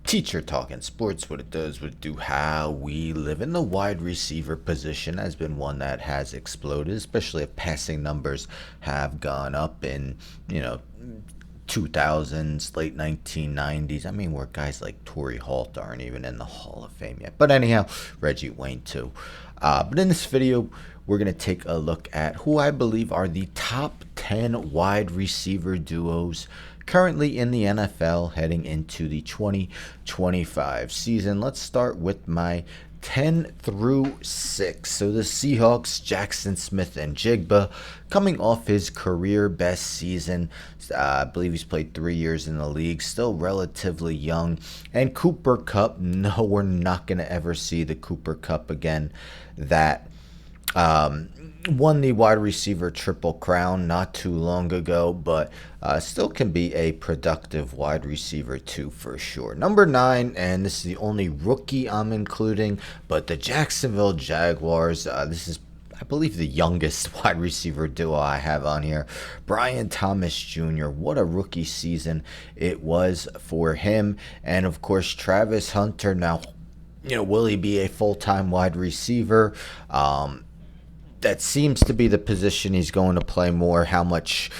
Teacher talking sports, what it does, what it do, how we live. In the wide receiver position has been one that has exploded, especially if passing numbers have gone up in, you know, 2000s, late 1990s. I mean, where guys like Torrey Holt aren't even in the Hall of Fame yet. But anyhow, Reggie Wayne too. But in this video, we're going to take a look at who I believe are the top 10 wide receiver duos currently in the NFL heading into the 2025 season. Let's start with my 10 through 6. So the Seahawks, Jackson Smith and Jigba, coming off his career best season. I believe he's played 3 years in the league, still relatively young. And Cooper Kupp, no, we're not going to ever see the Cooper Kupp again that won the wide receiver triple crown not too long ago, but still can be a productive wide receiver too, for sure. Number 9, and this is the only rookie I'm including, but the Jacksonville Jaguars. This is, I believe, the youngest wide receiver duo I have on here. Brian Thomas Jr. What a rookie season it was for him. And of course, Travis Hunter. Now, will he be a full-time wide receiver? That seems to be the position he's going to play more. How much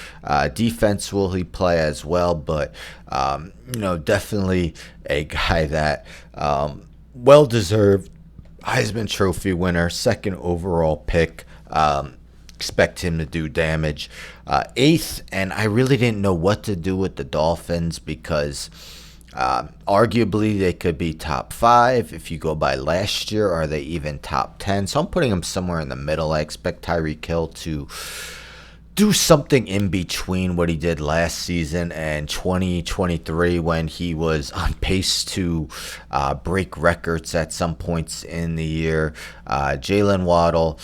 defense will he play as well? But, definitely a guy that well-deserved Heisman Trophy winner, second overall pick. Expect him to do damage. 8th, and I really didn't know what to do with the Dolphins because arguably they could be top 5. If you go by last year, are they even top 10? So I'm putting them somewhere in the middle. I expect Tyreek Hill to do something in between what he did last season and 2023 when he was on pace to break records at some points in the year. Jalen Waddle,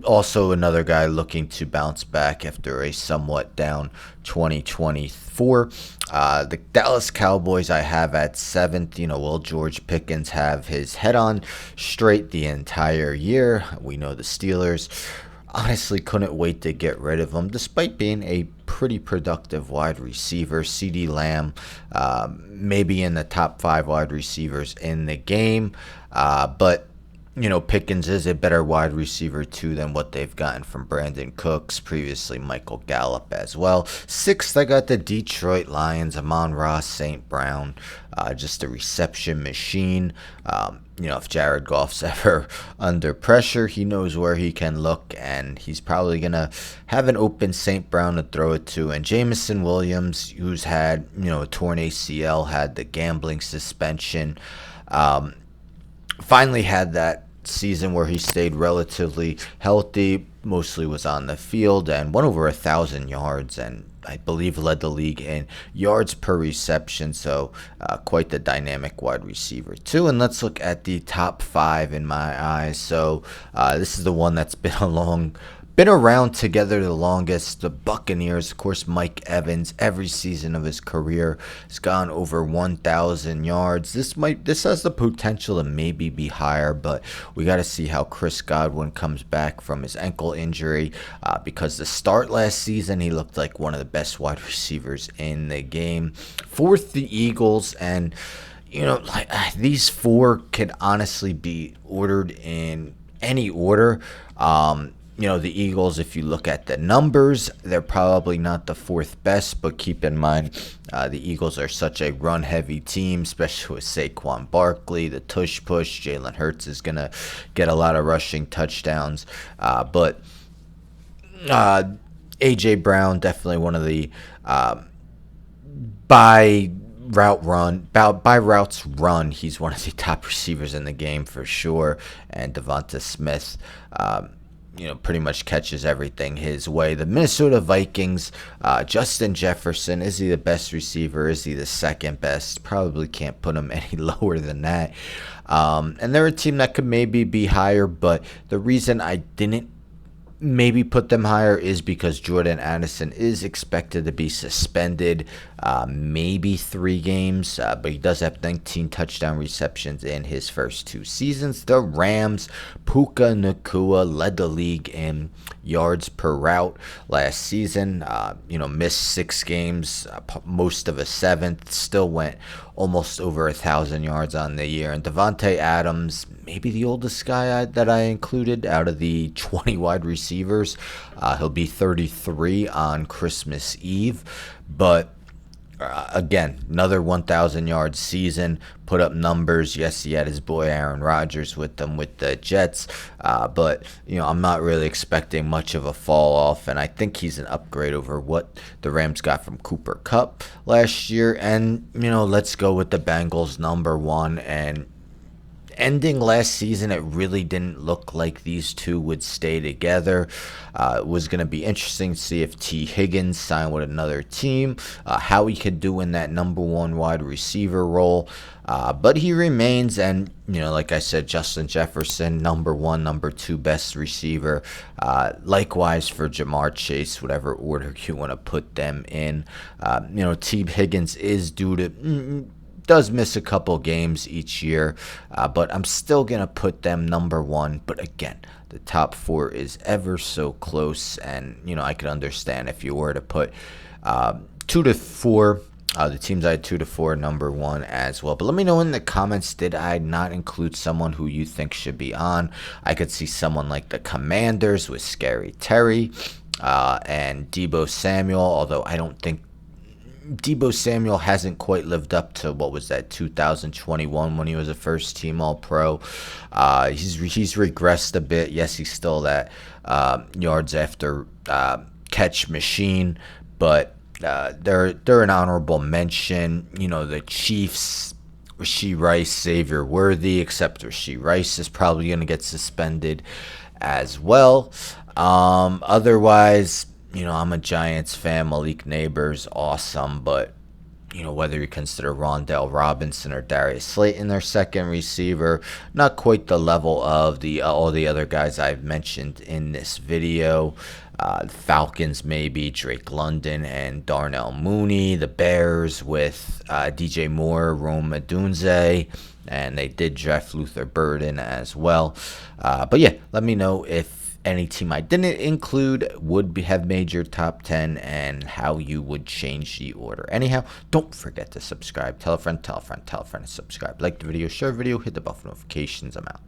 also another guy looking to bounce back after a somewhat down 2024. The Dallas Cowboys I have at 7th. Will George Pickens have his head on straight the entire year? We know the Steelers honestly couldn't wait to get rid of him, despite being a pretty productive wide receiver. CeeDee Lamb, maybe in the top 5 wide receivers in the game, but Pickens is a better wide receiver too than what they've gotten from Brandon Cooks, previously Michael Gallup as well. 6th, I got the Detroit Lions, Amon-Ra St. Brown, just a reception machine. If Jared Goff's ever under pressure, he knows where he can look, and he's probably going to have an open St. Brown to throw it to. And Jameson Williams, who's had, a torn ACL, had the gambling suspension, finally had that season where he stayed relatively healthy, mostly was on the field, and went over 1,000 yards, and I believe led the league in yards per reception. So quite the dynamic wide receiver too. And let's look at the top 5 in my eyes. So this is the one that's been around together the longest. The Buccaneers, of course, Mike Evans, every season of his career has gone over 1,000 yards. This has the potential to maybe be higher, but we got to see how Chris Godwin comes back from his ankle injury, because the start last season he looked like one of the best wide receivers in the game. 4th, the Eagles, and these 4 could honestly be ordered in any order. The Eagles, if you look at the numbers, they're probably not the 4th best, but keep in mind the Eagles are such a run-heavy team, especially with Saquon Barkley, the tush push. Jalen Hurts is going to get a lot of rushing touchdowns, but A.J. Brown, definitely one of the by routes run, he's one of the top receivers in the game for sure. And Devonta Smith, pretty much catches everything his way. The Minnesota Vikings, Justin Jefferson, is he the best receiver? Is he the second best? Probably can't put him any lower than that. And they're a team that could maybe be higher, but the reason I didn't maybe put them higher is because Jordan Addison is expected to be suspended, maybe 3 games, but he does have 19 touchdown receptions in his first 2 seasons. The Rams, Puka Nacua led the league in yards per route last season. Missed 6 games, most of a seventh, still went almost over 1,000 yards on the year. And Devontae Adams, maybe the oldest guy that I included out of the 20 wide receivers. He'll be 33 on Christmas Eve. But again, another 1,000 yard season, put up numbers. Yes, he had his boy Aaron Rodgers with them with the Jets, but I'm not really expecting much of a fall off, and I think he's an upgrade over what the Rams got from Cooper Kupp last year. And let's go with the Bengals #1. And ending last season, it really didn't look like these two would stay together. It was going to be interesting to see if T. Higgins signed with another team, how he could do in that #1 wide receiver role. But he remains, and like I said, Justin Jefferson, #1, #2 best receiver. Likewise for Jamar Chase, whatever order you want to put them in. T. Higgins is due to does miss a couple games each year, but I'm still going to put them #1. But again, the top 4 is ever so close, and I could understand if you were to put 2 to 4. The teams I had 2 to 4 #1 as well. But let me know in the comments, did I not include someone who you think should be on? I could see someone like the Commanders with Scary Terry and Deebo Samuel, although I don't think Deebo Samuel hasn't quite lived up to, what was that, 2021 when he was a first-team All-Pro. He's regressed a bit. Yes, he's still that yards after catch machine, but they're an honorable mention. The Chiefs, Rashee Rice, Xavier Worthy, except Rashee Rice is probably going to get suspended as well. Otherwise, I'm a Giants fan. Malik Neighbors, awesome, but whether you consider Rondell Robinson or Darius Slayton their second receiver, not quite the level of all the other guys I've mentioned in this video. Falcons, maybe Drake London and Darnell Mooney. The Bears with DJ Moore, Rome Odunze, and they did draft Luther Burden as well. But yeah, let me know if any team I didn't include would have made your top 10 and how you would change the order. Anyhow, don't forget to subscribe. Tell a friend, tell a friend, tell a friend to subscribe. Like the video, share the video, hit the bell for notifications. I'm out.